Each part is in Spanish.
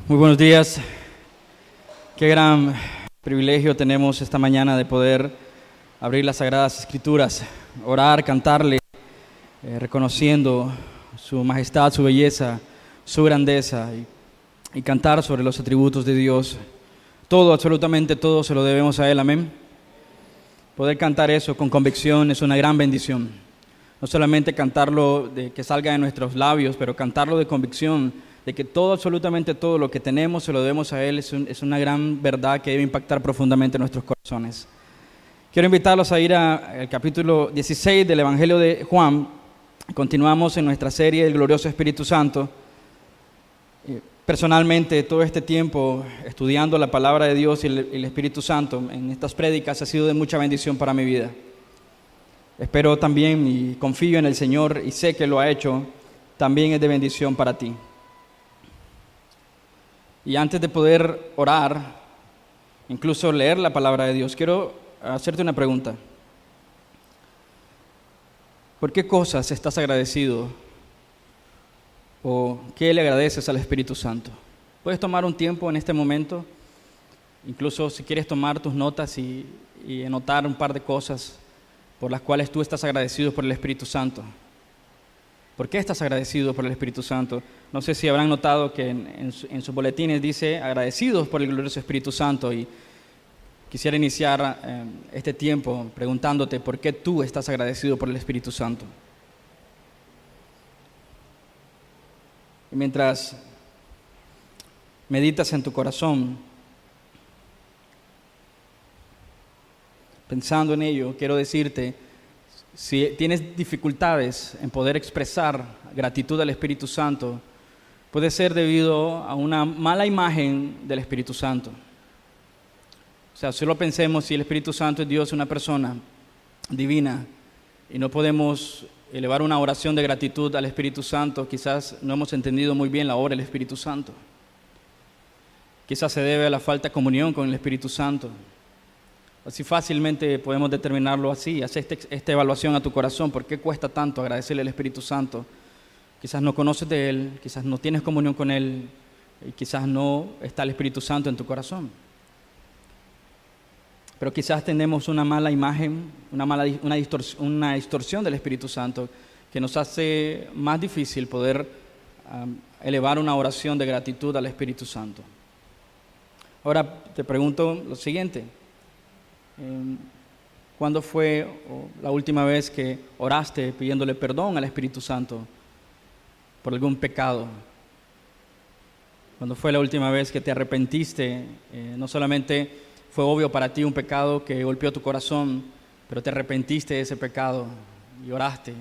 Muy buenos días. Qué gran privilegio tenemos esta mañana de poder abrir las Sagradas Escrituras, orar, cantarle, reconociendo su majestad, su belleza, su grandeza y cantar sobre los atributos de Dios. Todo, absolutamente todo se lo debemos a Él, amén. Poder cantar eso con convicción es una gran bendición. No solamente cantarlo de que salga de nuestros labios, pero cantarlo de convicción, de que todo, absolutamente todo lo que tenemos se lo debemos a Él, es una gran verdad que debe impactar profundamente nuestros corazones. Quiero invitarlos a ir al capítulo 16 del Evangelio de Juan. Continuamos en nuestra serie El Glorioso Espíritu Santo. Personalmente, todo este tiempo estudiando la palabra de Dios y el Espíritu Santo en estas prédicas ha sido de mucha bendición para mi vida. Espero también y confío en el Señor y sé que lo ha hecho, también es de bendición para ti. Y antes de poder orar, incluso leer la palabra de Dios, quiero hacerte una pregunta. ¿Por qué cosas estás agradecido? ¿O qué le agradeces al Espíritu Santo? Puedes tomar un tiempo en este momento, incluso si quieres tomar tus notas y anotar un par de cosas por las cuales tú estás agradecido por el Espíritu Santo. ¿Por qué estás agradecido por el Espíritu Santo? No sé si habrán notado que en sus boletines dice agradecidos por el glorioso Espíritu Santo, y quisiera iniciar este tiempo preguntándote por qué tú estás agradecido por el Espíritu Santo. Y mientras meditas en tu corazón, pensando en ello, quiero decirte, si tienes dificultades en poder expresar gratitud al Espíritu Santo, puede ser debido a una mala imagen del Espíritu Santo. O sea, solo pensemos, si el Espíritu Santo es Dios, una persona divina, y no podemos elevar una oración de gratitud al Espíritu Santo, quizás no hemos entendido muy bien la obra del Espíritu Santo. Quizás se debe a la falta de comunión con el Espíritu Santo. Así fácilmente podemos determinarlo así. Haz esta evaluación a tu corazón. ¿Por qué cuesta tanto agradecerle al Espíritu Santo? Quizás no conoces de Él, quizás no tienes comunión con Él, y quizás no está el Espíritu Santo en tu corazón. Pero quizás tenemos una mala imagen, una distorsión del Espíritu Santo que nos hace más difícil poder elevar una oración de gratitud al Espíritu Santo. Ahora te pregunto lo siguiente. ¿Cuándo fue la última vez que oraste pidiéndole perdón al Espíritu Santo por algún pecado? ¿Cuándo fue la última vez que te arrepentiste? No solamente fue obvio para ti un pecado que golpeó tu corazón, pero te arrepentiste de ese pecado y oraste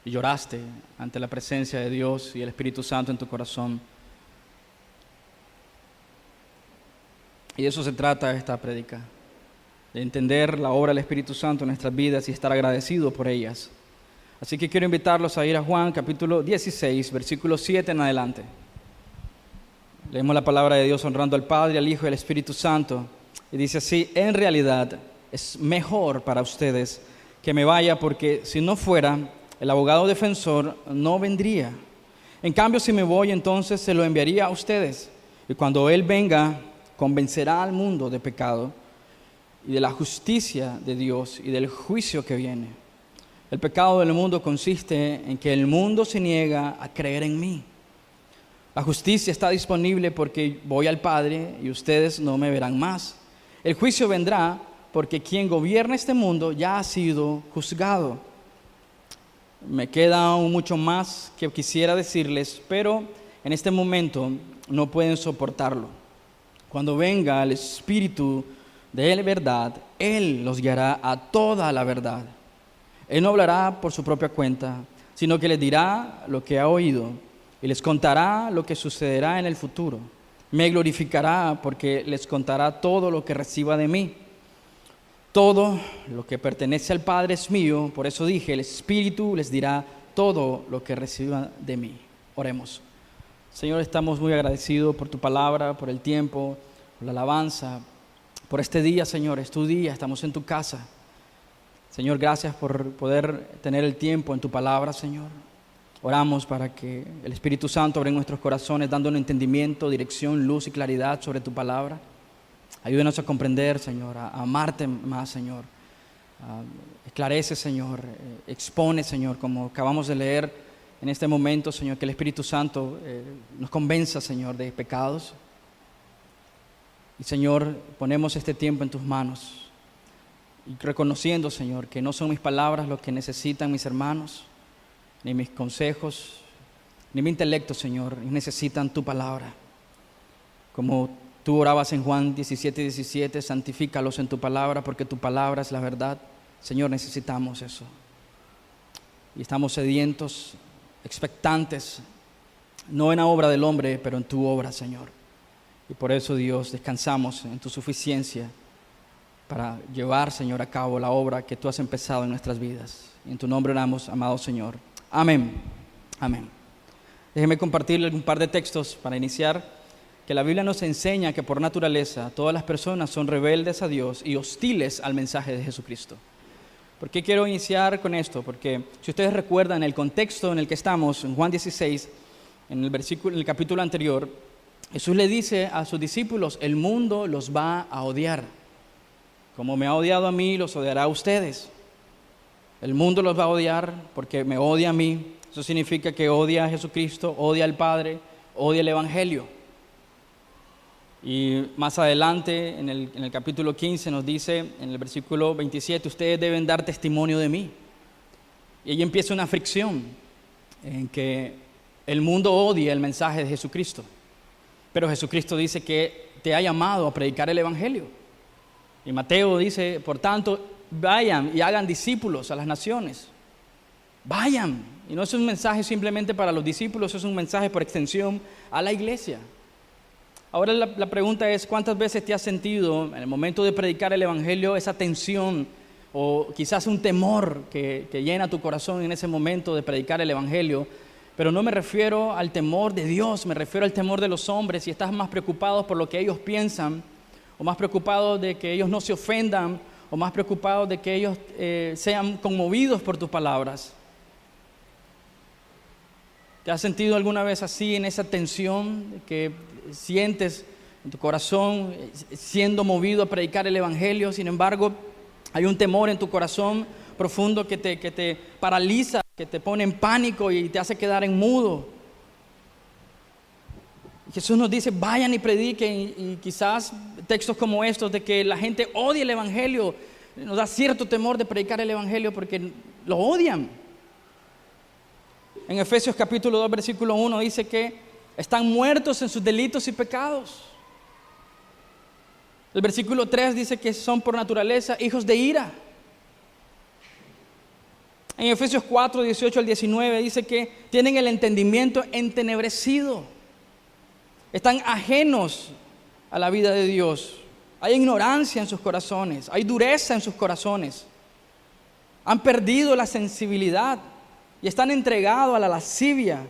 y lloraste ante la presencia de Dios y el Espíritu Santo en tu corazón. Y de eso se trata esta prédica, de entender la obra del Espíritu Santo en nuestras vidas y estar agradecidos por ellas. Así que quiero invitarlos a ir a Juan capítulo 16, versículo 7 en adelante. Leemos la palabra de Dios honrando al Padre, al Hijo y al Espíritu Santo. Y dice así: en realidad es mejor para ustedes que me vaya, porque si no fuera, el abogado defensor no vendría. En cambio, si me voy, entonces se lo enviaría a ustedes. Y cuando Él venga, convencerá al mundo de pecado y de la justicia de Dios y del juicio que viene. El pecado del mundo consiste en que el mundo se niega a creer en mí. La justicia está disponible porque voy al Padre y ustedes no me verán más. El juicio vendrá porque quien gobierna este mundo ya ha sido juzgado. Me queda aún mucho más que quisiera decirles, pero en este momento no pueden soportarlo. Cuando venga el Espíritu de la verdad, Él los guiará a toda la verdad. Él no hablará por su propia cuenta, sino que les dirá lo que ha oído y les contará lo que sucederá en el futuro. Me glorificará porque les contará todo lo que reciba de mí. Todo lo que pertenece al Padre es mío, por eso dije, el Espíritu les dirá todo lo que reciba de mí. Oremos. Señor, estamos muy agradecidos por tu palabra, por el tiempo, por la alabanza, por este día, Señor. Es tu día, estamos en tu casa. Señor, gracias por poder tener el tiempo en tu palabra, Señor. Oramos para que el Espíritu Santo abra en nuestros corazones, dándonos entendimiento, dirección, luz y claridad sobre tu palabra. Ayúdanos a comprender, Señor, a amarte más, Señor. Esclarece, Señor, expone, Señor, como acabamos de leer en este momento, Señor, que el Espíritu Santo nos convenza, Señor, de pecados. Y, Señor, ponemos este tiempo en tus manos y reconociendo, Señor, que no son mis palabras lo que necesitan mis hermanos, ni mis consejos, ni mi intelecto, Señor, necesitan tu palabra. Como tú orabas en Juan 17:17, santifícalos en tu palabra, porque tu palabra es la verdad. Señor, necesitamos eso. Y estamos sedientos, expectantes, no en la obra del hombre, pero en tu obra, Señor. Y por eso, Dios, descansamos en tu suficiencia para llevar, Señor, a cabo la obra que tú has empezado en nuestras vidas. Y en tu nombre oramos, amado Señor. Amén. Amén. Déjeme compartirle un par de textos para iniciar, que la Biblia nos enseña que por naturaleza todas las personas son rebeldes a Dios y hostiles al mensaje de Jesucristo. ¿Por qué quiero iniciar con esto? Porque si ustedes recuerdan el contexto en el que estamos, en Juan 16, en el capítulo anterior, Jesús le dice a sus discípulos, el mundo los va a odiar. Como me ha odiado a mí, los odiará a ustedes. El mundo los va a odiar porque me odia a mí. Eso significa que odia a Jesucristo, odia al Padre, odia el Evangelio. Y más adelante, en el capítulo 15, nos dice, en el versículo 27, ustedes deben dar testimonio de mí. Y ahí empieza una fricción en que el mundo odia el mensaje de Jesucristo. Pero Jesucristo dice que te ha llamado a predicar el Evangelio. Y Mateo dice, por tanto, vayan y hagan discípulos a las naciones. Vayan. Y no es un mensaje simplemente para los discípulos, es un mensaje por extensión a la iglesia. Ahora la pregunta es, ¿cuántas veces te has sentido en el momento de predicar el Evangelio esa tensión o quizás un temor que llena tu corazón en ese momento de predicar el Evangelio? Pero no me refiero al temor de Dios, me refiero al temor de los hombres, y estás más preocupado por lo que ellos piensan, o más preocupado de que ellos no se ofendan, o más preocupado de que ellos sean conmovidos por tus palabras. ¿Te has sentido alguna vez así, en esa tensión que sientes en tu corazón siendo movido a predicar el Evangelio? Sin embargo, hay un temor en tu corazón profundo que te paraliza, que te pone en pánico y te hace quedar en mudo. Jesús nos dice, vayan y prediquen, y quizás textos como estos de que la gente odia el Evangelio, nos da cierto temor de predicar el Evangelio porque lo odian. En Efesios capítulo 2, versículo 1 dice que están muertos en sus delitos y pecados. El versículo 3 dice que son por naturaleza hijos de ira. En Efesios 4, 18 al 19 dice que tienen el entendimiento entenebrecido. Están ajenos a la vida de Dios. Hay ignorancia en sus corazones, hay dureza en sus corazones. Han perdido la sensibilidad y están entregados a la lascivia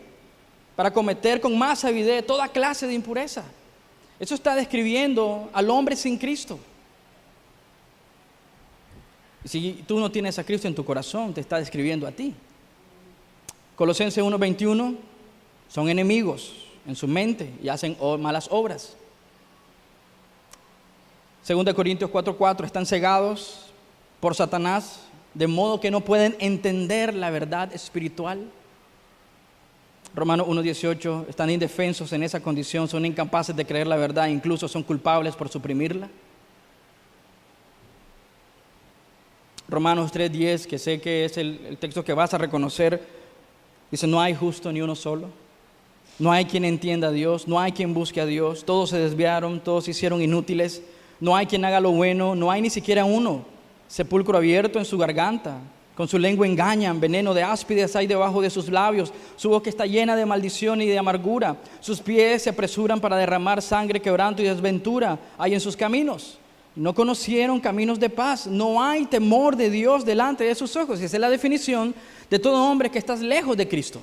para cometer con más avidez toda clase de impureza. Eso está describiendo al hombre sin Cristo. Si tú no tienes a Cristo en tu corazón, te está describiendo a ti. Colosenses 1:21, son enemigos en su mente y hacen malas obras. 2 Corintios 4:4, están cegados por Satanás, de modo que no pueden entender la verdad espiritual. Romanos 1:18, están indefensos en esa condición, son incapaces de creer la verdad, incluso son culpables por suprimirla. Romanos 3:10, que sé que es el texto que vas a reconocer, dice, no hay justo ni uno solo. No hay quien entienda a Dios, no hay quien busque a Dios. Todos se desviaron, todos se hicieron inútiles. No hay quien haga lo bueno, no hay ni siquiera uno. Sepulcro abierto en su garganta, con su lengua engañan, veneno de áspides hay debajo de sus labios. Su boca está llena de maldición y de amargura. Sus pies se apresuran para derramar sangre, quebranto y desventura hay en sus caminos. No conocieron caminos de paz. No hay temor de Dios delante de sus ojos. Y esa es la definición de todo hombre que está lejos de Cristo.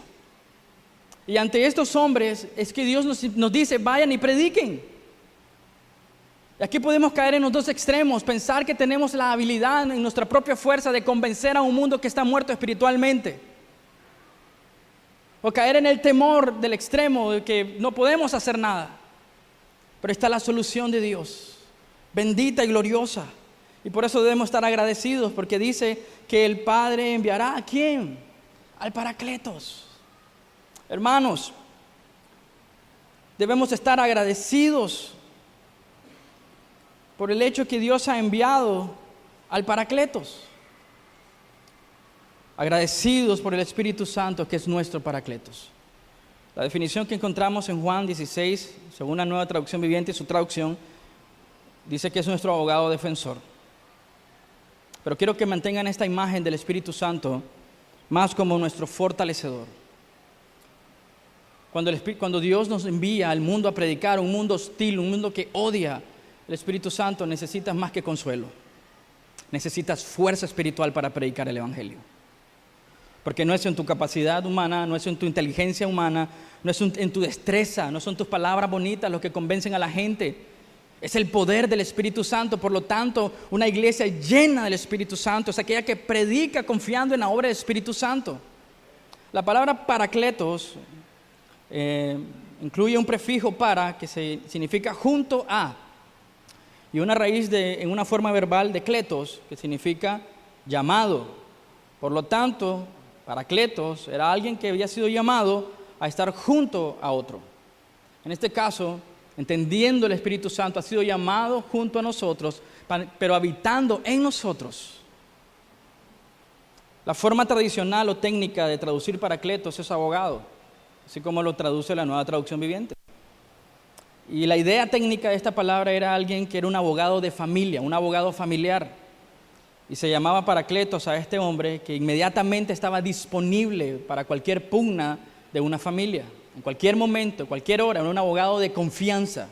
Y ante estos hombres es que Dios nos dice, vayan y prediquen. Y aquí podemos caer en los dos extremos, pensar que tenemos la habilidad en nuestra propia fuerza de convencer a un mundo que está muerto espiritualmente. o caer en el temor del extremo de que no podemos hacer nada. Pero está la solución de Dios, bendita y gloriosa. Y por eso debemos estar agradecidos, porque dice que el Padre enviará ¿a quién? Al Paracletos. Hermanos, debemos estar agradecidos por el hecho que Dios ha enviado al Paracletos. Agradecidos por el Espíritu Santo, que es nuestro Paracletos. La definición que encontramos en Juan 16, según una Nueva Traducción Viviente y su traducción, dice que es nuestro abogado defensor. Pero quiero que mantengan esta imagen del Espíritu Santo más como nuestro fortalecedor. Cuando Dios nos envía al mundo a predicar, un mundo hostil, un mundo que odia, el Espíritu Santo necesitas más que consuelo. Necesitas fuerza espiritual para predicar el Evangelio. Porque no es en tu capacidad humana, no es en tu inteligencia humana, no es en tu destreza, no son tus palabras bonitas los que convencen a la gente. Es el poder del Espíritu Santo. Por lo tanto, una iglesia llena del Espíritu Santo es aquella que predica confiando en la obra del Espíritu Santo. La palabra paracletos incluye un prefijo para, que significa junto a, y una raíz en una forma verbal de kletos, que significa llamado. Por lo tanto, paracletos era alguien que había sido llamado a estar junto a otro. En este caso, entendiendo el Espíritu Santo, ha sido llamado junto a nosotros, pero habitando en nosotros. La forma tradicional o técnica de traducir paracletos es abogado, así como lo traduce la Nueva Traducción Viviente. Y la idea técnica de esta palabra era alguien que era un abogado de familia, un abogado familiar. Y se llamaba paracletos a este hombre que inmediatamente estaba disponible para cualquier pugna de una familia. En cualquier momento, en cualquier hora, era un abogado de confianza.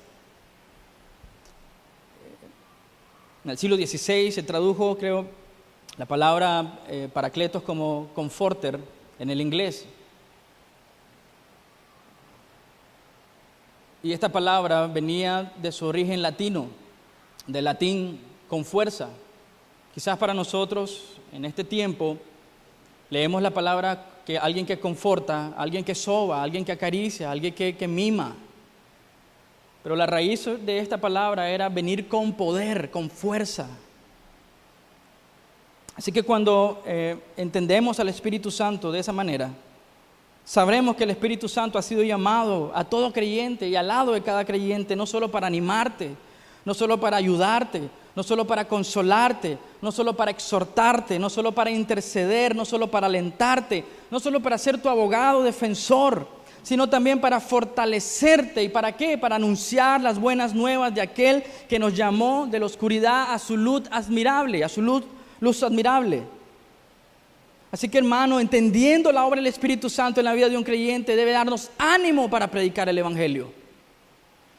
En el siglo XVI se tradujo, creo, la palabra paracletos como comforter en el inglés. Y esta palabra venía de su origen latino, del latín con fuerza. Quizás para nosotros, en este tiempo, leemos la palabra que alguien que conforta, alguien que soba, alguien que acaricia, alguien que mima. Pero la raíz de esta palabra era venir con poder, con fuerza. Así que cuando entendemos al Espíritu Santo de esa manera, sabremos que el Espíritu Santo ha sido llamado a todo creyente y al lado de cada creyente, no solo para animarte, no solo para ayudarte, no solo para consolarte, no solo para exhortarte, no solo para interceder, no solo para alentarte, no solo para ser tu abogado defensor, sino también para fortalecerte. ¿Y para qué? Para anunciar las buenas nuevas de aquel que nos llamó de la oscuridad a su luz admirable, a su luz admirable. Así que, hermano, entendiendo la obra del Espíritu Santo en la vida de un creyente, debe darnos ánimo para predicar el Evangelio,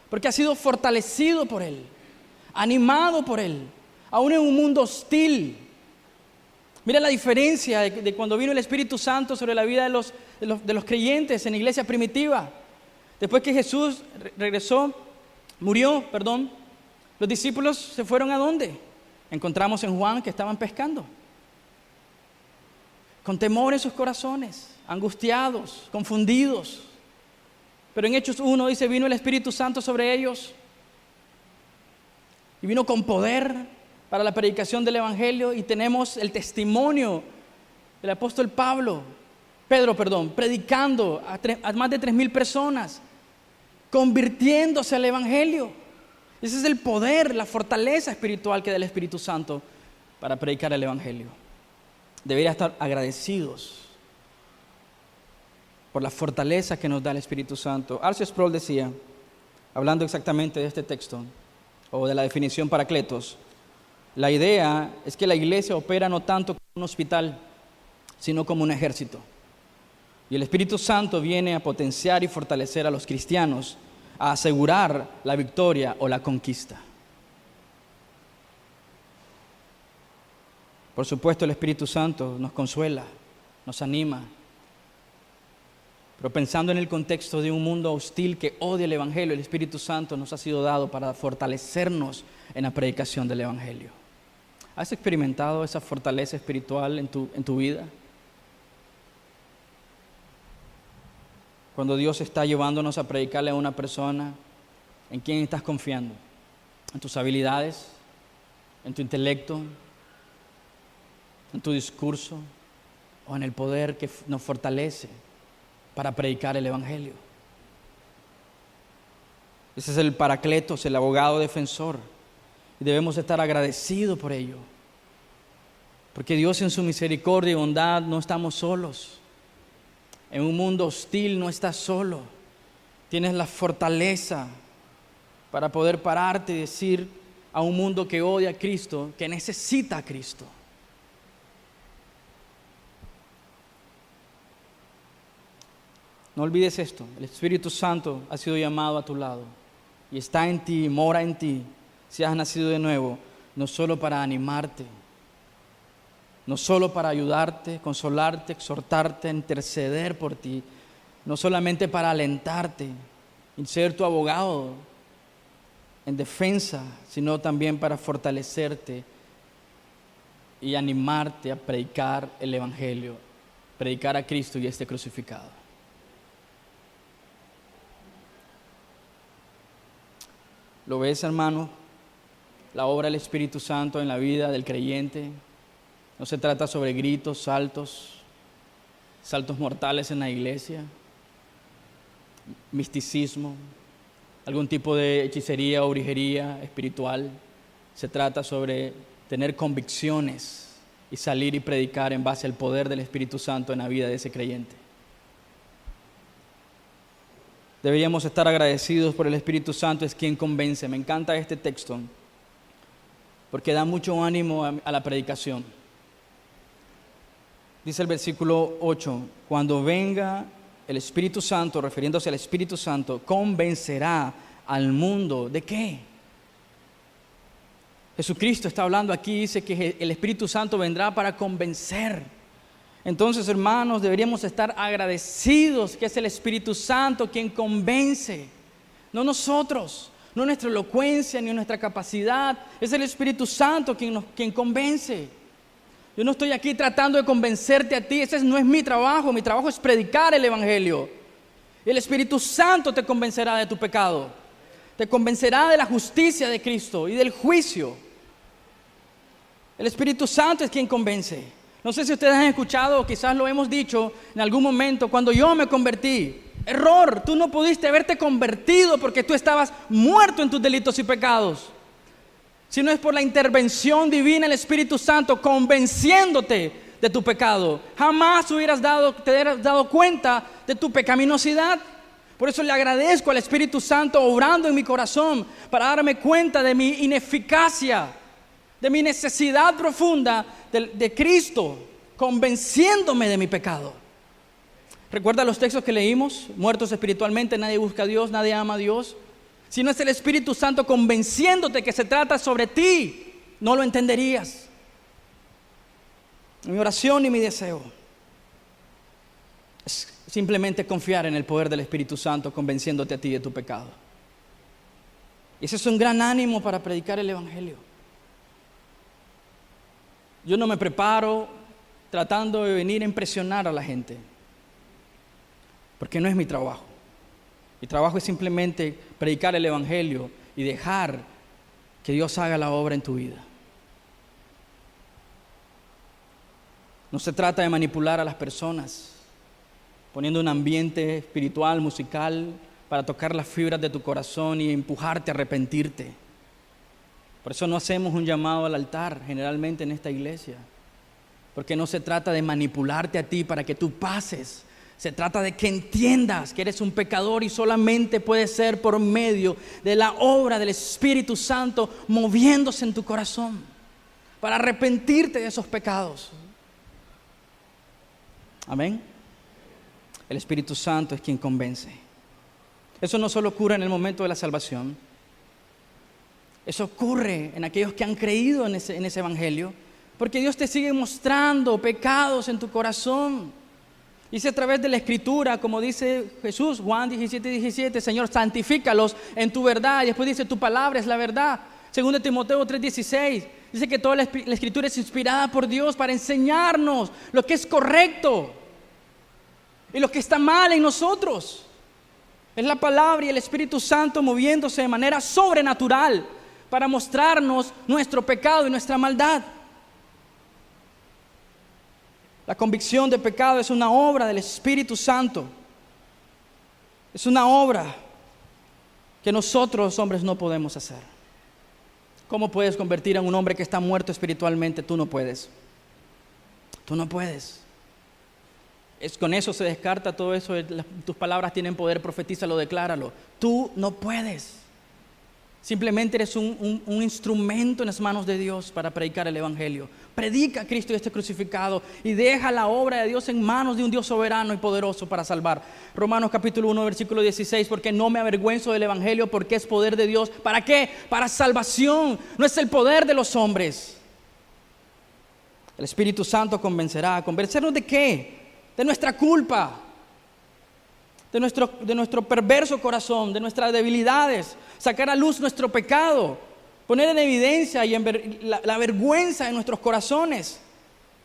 porque ha sido fortalecido por Él, animado por Él, aún en un mundo hostil. Mira la diferencia de cuando vino el Espíritu Santo sobre la vida de los creyentes en la iglesia primitiva. Después que Jesús murió, los discípulos se fueron ¿a dónde? Encontramos en Juan que estaban pescando, con temor en sus corazones, angustiados, confundidos. Pero en Hechos 1 dice, vino el Espíritu Santo sobre ellos y vino con poder para la predicación del Evangelio, y tenemos el testimonio del apóstol Pedro, predicando a más de 3,000 personas, convirtiéndose al Evangelio. Ese es el poder, la fortaleza espiritual que da el Espíritu Santo para predicar el Evangelio. Debería estar agradecidos por la fortaleza que nos da el Espíritu Santo. R.C. Sproul decía, hablando exactamente de este texto, o de la definición paracletos, la idea es que la iglesia opera no tanto como un hospital, sino como un ejército. Y el Espíritu Santo viene a potenciar y fortalecer a los cristianos, a asegurar la victoria o la conquista. Por supuesto, el Espíritu Santo nos consuela, nos anima. Pero pensando en el contexto de un mundo hostil que odia el Evangelio, el Espíritu Santo nos ha sido dado para fortalecernos en la predicación del Evangelio. ¿Has experimentado esa fortaleza espiritual en tu vida? Cuando Dios está llevándonos a predicarle a una persona, ¿en quién estás confiando? ¿En tus habilidades? ¿En tu intelecto? ¿En tu discurso? ¿O en el poder que nos fortalece para predicar el Evangelio? Ese es el Paracletos, el abogado defensor. Y debemos estar agradecidos por ello. Porque Dios en su misericordia y bondad no estamos solos. En un mundo hostil no estás solo. Tienes la fortaleza para poder pararte y decir a un mundo que odia a Cristo, que necesita a Cristo. No olvides esto, el Espíritu Santo ha sido llamado a tu lado y está en ti, mora en ti, si has nacido de nuevo, no solo para animarte, no solo para ayudarte, consolarte, exhortarte, interceder por ti, no solamente para alentarte y ser tu abogado en defensa, sino también para fortalecerte y animarte a predicar el Evangelio, predicar a Cristo y este crucificado. ¿Lo ves, hermano? La obra del Espíritu Santo en la vida del creyente. No se trata sobre gritos, saltos mortales en la iglesia, misticismo, algún tipo de hechicería o brujería espiritual. Se trata sobre tener convicciones y salir y predicar en base al poder del Espíritu Santo en la vida de ese creyente. Deberíamos estar agradecidos por el Espíritu Santo, es quien convence. Me encanta este texto porque da mucho ánimo a la predicación. Dice el versículo 8, cuando venga el Espíritu Santo, refiriéndose al Espíritu Santo, convencerá al mundo. ¿De qué? Jesucristo está hablando aquí, dice que el Espíritu Santo vendrá para convencer. Entonces, hermanos, deberíamos estar agradecidos que es el Espíritu Santo quien convence, no nosotros, no nuestra elocuencia ni nuestra capacidad, es el Espíritu Santo quien convence. Yo no estoy aquí tratando de convencerte a ti, ese no es mi trabajo es predicar el Evangelio. El Espíritu Santo te convencerá de tu pecado, te convencerá de la justicia de Cristo y del juicio. El Espíritu Santo es quien convence. No sé si ustedes han escuchado o quizás lo hemos dicho en algún momento, cuando yo me convertí, error, tú no pudiste haberte convertido porque tú estabas muerto en tus delitos y pecados, sino es por la intervención divina del Espíritu Santo convenciéndote de tu pecado. Jamás te hubieras dado cuenta de tu pecaminosidad. Por eso le agradezco al Espíritu Santo obrando en mi corazón para darme cuenta de mi ineficacia, de mi necesidad profunda de Cristo, convenciéndome de mi pecado. ¿Recuerda los textos que leímos? Muertos espiritualmente, nadie busca a Dios, nadie ama a Dios. Si no es el Espíritu Santo convenciéndote que se trata sobre ti, no lo entenderías. Mi oración y mi deseo es simplemente confiar en el poder del Espíritu Santo convenciéndote a ti de tu pecado. Y ese es un gran ánimo para predicar el Evangelio. Yo no me preparo tratando de venir a impresionar a la gente, porque no es mi trabajo. Mi trabajo es simplemente predicar el Evangelio y dejar que Dios haga la obra en tu vida. No se trata de manipular a las personas, poniendo un ambiente espiritual, musical, para tocar las fibras de tu corazón y empujarte a arrepentirte. Por eso no hacemos un llamado al altar generalmente en esta iglesia, porque no se trata de manipularte a ti para que tú pases. Se trata de que entiendas que eres un pecador y solamente puede ser por medio de la obra del Espíritu Santo moviéndose en tu corazón para arrepentirte de esos pecados. Amén. El Espíritu Santo es quien convence. Eso no solo ocurre en el momento de la salvación. Eso ocurre en aquellos que han creído en ese Evangelio, porque Dios te sigue mostrando pecados en tu corazón. Dice a través de la Escritura, como dice Jesús, Juan 17:17, Señor, santifícalos en tu verdad. Y después dice, tu palabra es la verdad. 2 Timoteo 3:16, dice que toda la Escritura es inspirada por Dios para enseñarnos lo que es correcto. y lo que está mal en nosotros. Es la palabra y el Espíritu Santo moviéndose de manera sobrenatural para mostrarnos nuestro pecado y nuestra maldad. La convicción de pecado es una obra del Espíritu Santo. Es una obra que nosotros los hombres no podemos hacer. ¿Cómo puedes convertir a un hombre que está muerto espiritualmente? Tú no puedes. Tú no puedes. Con eso se descarta todo eso. Tus palabras tienen poder, profetízalo, decláralo. Tú no puedes. Simplemente eres un instrumento en las manos de Dios para predicar el Evangelio. Predica a Cristo y este crucificado y deja la obra de Dios en manos de un Dios soberano y poderoso para salvar. Romanos capítulo 1, versículo 16, porque no me avergüenzo del Evangelio, porque es poder de Dios. ¿Para qué? Para salvación. No es el poder de los hombres. El Espíritu Santo convencerá. ¿Convencernos de qué? De nuestra culpa, de nuestro perverso corazón, de nuestras debilidades, sacar a luz nuestro pecado, poner en evidencia la vergüenza en nuestros corazones,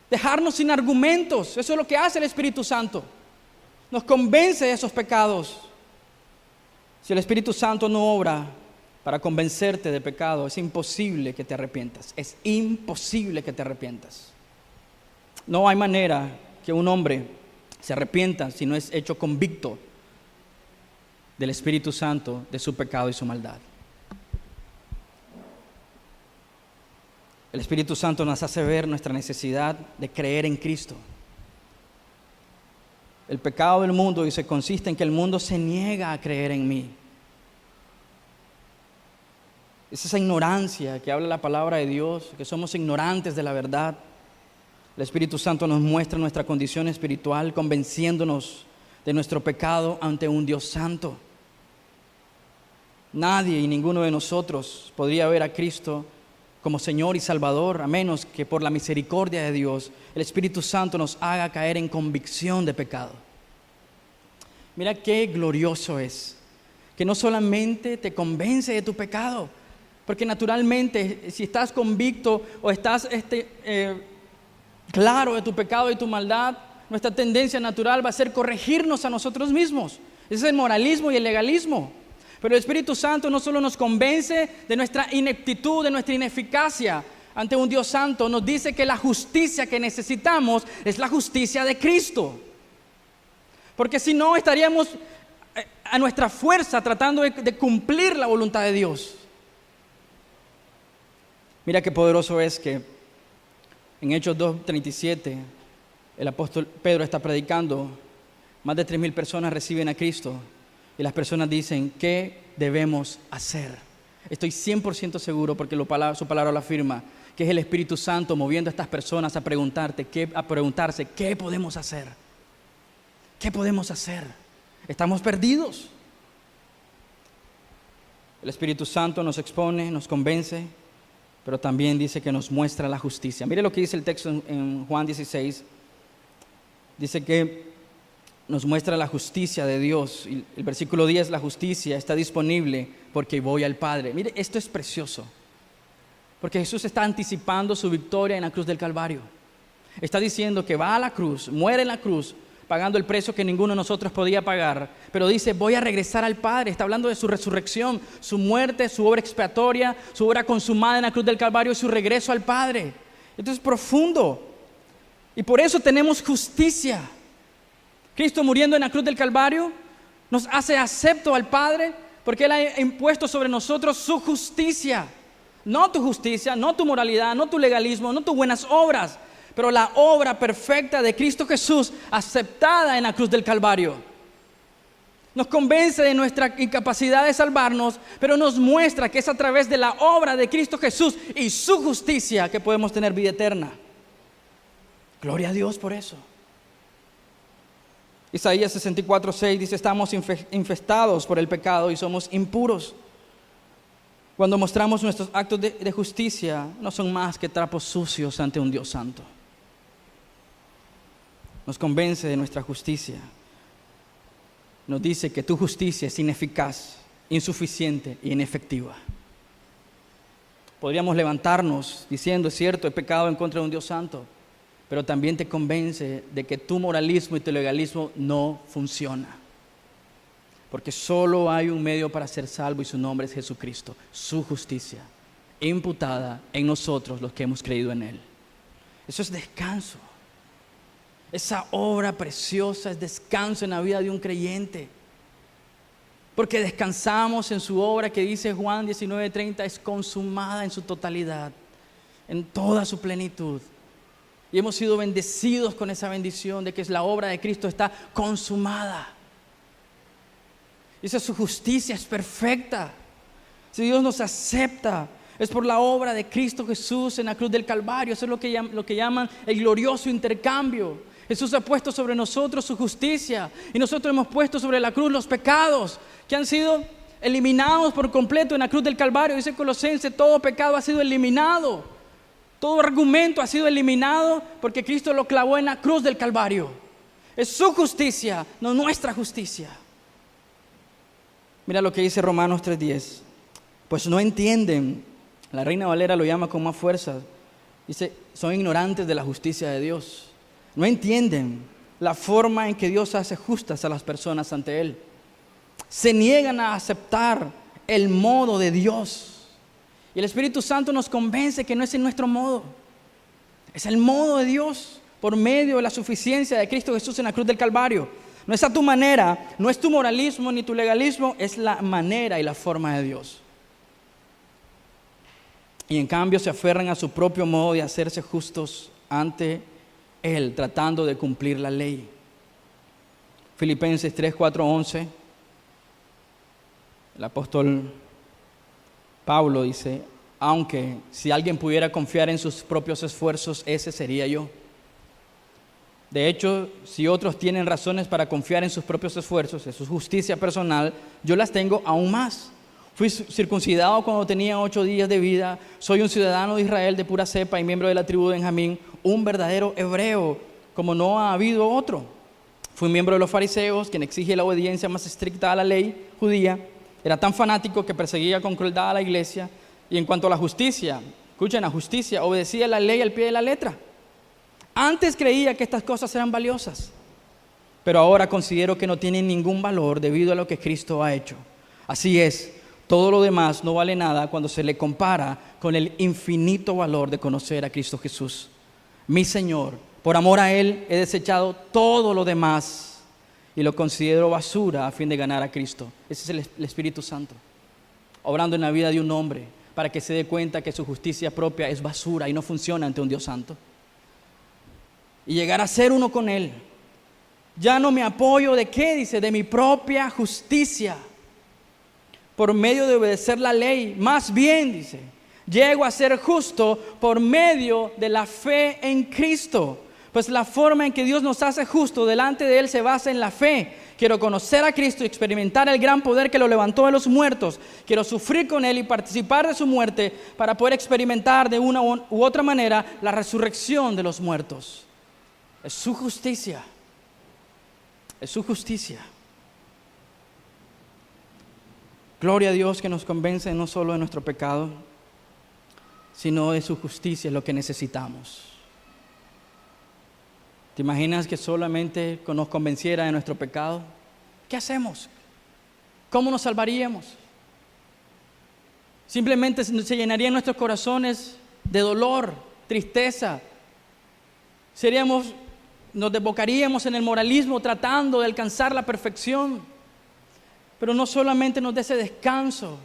dejarnos sin argumentos. Eso es lo que hace el Espíritu Santo, nos convence de esos pecados. Si el Espíritu Santo no obra para convencerte de pecado, es imposible que te arrepientas, es imposible que te arrepientas. No hay manera que un hombre se arrepienta si no es hecho convicto del Espíritu Santo de su pecado y su maldad. El Espíritu Santo nos hace ver nuestra necesidad de creer en Cristo. El pecado del mundo, dice, consiste en que el mundo se niega a creer en mí. Es esa ignorancia que habla la palabra de Dios, que somos ignorantes de la verdad. El Espíritu Santo nos muestra nuestra condición espiritual, convenciéndonos de nuestro pecado ante un Dios santo. Nadie y ninguno de nosotros podría ver a Cristo como Señor y Salvador, a menos que por la misericordia de Dios, el Espíritu Santo nos haga caer en convicción de pecado. Mira qué glorioso es, que no solamente te convence de tu pecado, porque naturalmente, si estás convicto o estás claro de tu pecado y tu maldad, nuestra tendencia natural va a ser corregirnos a nosotros mismos. Ese es el moralismo y el legalismo. Pero el Espíritu Santo no solo nos convence de nuestra ineptitud, de nuestra ineficacia ante un Dios santo, nos dice que la justicia que necesitamos es la justicia de Cristo. Porque si no, estaríamos a nuestra fuerza tratando de cumplir la voluntad de Dios. Mira qué poderoso es que en Hechos 2:37 el apóstol Pedro está predicando, más de 3,000 personas reciben a Cristo. Y las personas dicen, ¿qué debemos hacer? Estoy 100% seguro, porque su palabra lo afirma, que es el Espíritu Santo moviendo a estas personas a preguntarse, ¿qué podemos hacer? ¿Qué podemos hacer? Estamos perdidos. El Espíritu Santo nos expone, nos convence, pero también dice que nos muestra la justicia. Mire lo que dice el texto en Juan 16. Dice que nos muestra la justicia de Dios. Y el versículo 10, la justicia está disponible porque voy al Padre. Mire, esto es precioso, porque Jesús está anticipando su victoria en la cruz del Calvario. Está diciendo que va a la cruz, muere en la cruz, pagando el precio que ninguno de nosotros podía pagar, pero dice, voy a regresar al Padre. Está hablando de su resurrección, su muerte, su obra expiatoria, su obra consumada en la cruz del Calvario y su regreso al Padre. Esto es profundo, y por eso tenemos justicia. Cristo muriendo en la cruz del Calvario nos hace acepto al Padre, porque Él ha impuesto sobre nosotros su justicia. No tu justicia, no tu moralidad, no tu legalismo, no tus buenas obras, pero la obra perfecta de Cristo Jesús aceptada en la cruz del Calvario. Nos convence de nuestra incapacidad de salvarnos, pero nos muestra que es a través de la obra de Cristo Jesús y su justicia que podemos tener vida eterna. Gloria a Dios por eso. Isaías 64:6 dice, estamos infestados por el pecado y somos impuros. Cuando mostramos nuestros actos de justicia, no son más que trapos sucios ante un Dios santo. Nos convence de nuestra justicia. Nos dice que tu justicia es ineficaz, insuficiente e inefectiva. Podríamos levantarnos diciendo, es cierto, he pecado en contra de un Dios santo, pero también te convence de que tu moralismo y tu legalismo no funciona. Porque solo hay un medio para ser salvo y su nombre es Jesucristo, su justicia, imputada en nosotros los que hemos creído en Él. Eso es descanso. Esa obra preciosa es descanso en la vida de un creyente. Porque descansamos en su obra que dice Juan 19:30, es consumada en su totalidad, en toda su plenitud. Y hemos sido bendecidos con esa bendición de que la obra de Cristo está consumada. Y esa su justicia es perfecta. Si Dios nos acepta, es por la obra de Cristo Jesús en la cruz del Calvario. Eso es lo que llaman el glorioso intercambio. Jesús ha puesto sobre nosotros su justicia y nosotros hemos puesto sobre la cruz los pecados que han sido eliminados por completo en la cruz del Calvario. Dice Colosenses, todo pecado ha sido eliminado. Todo argumento ha sido eliminado porque Cristo lo clavó en la cruz del Calvario. Es su justicia, no nuestra justicia. Mira lo que dice Romanos 3:10. Pues no entienden, la Reina Valera lo llama con más fuerza. Dice, son ignorantes de la justicia de Dios. No entienden la forma en que Dios hace justas a las personas ante Él. Se niegan a aceptar el modo de Dios. Y el Espíritu Santo nos convence que no es en nuestro modo. Es el modo de Dios por medio de la suficiencia de Cristo Jesús en la cruz del Calvario. No es a tu manera, no es tu moralismo ni tu legalismo, es la manera y la forma de Dios. Y en cambio se aferran a su propio modo de hacerse justos ante Él, tratando de cumplir la ley. Filipenses 3:4-11, el apóstol Pablo dice, aunque si alguien pudiera confiar en sus propios esfuerzos, ese sería yo. De hecho, si otros tienen razones para confiar en sus propios esfuerzos, en su justicia personal, yo las tengo aún más. Fui circuncidado cuando tenía 8 días de vida, soy un ciudadano de Israel de pura cepa y miembro de la tribu de Benjamín, un verdadero hebreo, como no ha habido otro. Fui miembro de los fariseos, quien exige la obediencia más estricta a la ley judía. Era tan fanático que perseguía con crueldad a la iglesia. Y en cuanto a la justicia, escuchen, la justicia, obedecía la ley al pie de la letra. Antes creía que estas cosas eran valiosas, pero ahora considero que no tienen ningún valor debido a lo que Cristo ha hecho. Así es, todo lo demás no vale nada cuando se le compara con el infinito valor de conocer a Cristo Jesús, mi Señor. Por amor a Él he desechado todo lo demás y lo considero basura a fin de ganar a Cristo. Ese es el Espíritu Santo, obrando en la vida de un hombre para que se dé cuenta que su justicia propia es basura y no funciona ante un Dios santo. Y llegar a ser uno con Él. Ya no me apoyo de qué, dice, de mi propia justicia, por medio de obedecer la ley. Más bien, dice, llego a ser justo por medio de la fe en Cristo. Pues la forma en que Dios nos hace justo delante de Él se basa en la fe. Quiero conocer a Cristo y experimentar el gran poder que lo levantó de los muertos. Quiero sufrir con Él y participar de su muerte para poder experimentar de una u otra manera la resurrección de los muertos. Es su justicia. Es su justicia. Gloria a Dios que nos convence no solo de nuestro pecado, sino de su justicia, es lo que necesitamos. ¿Te imaginas que solamente nos convenciera de nuestro pecado? ¿Qué hacemos? ¿Cómo nos salvaríamos? Simplemente se llenarían nuestros corazones de dolor, tristeza. Nos desbocaríamos en el moralismo tratando de alcanzar la perfección. Pero no solamente nos da ese descanso,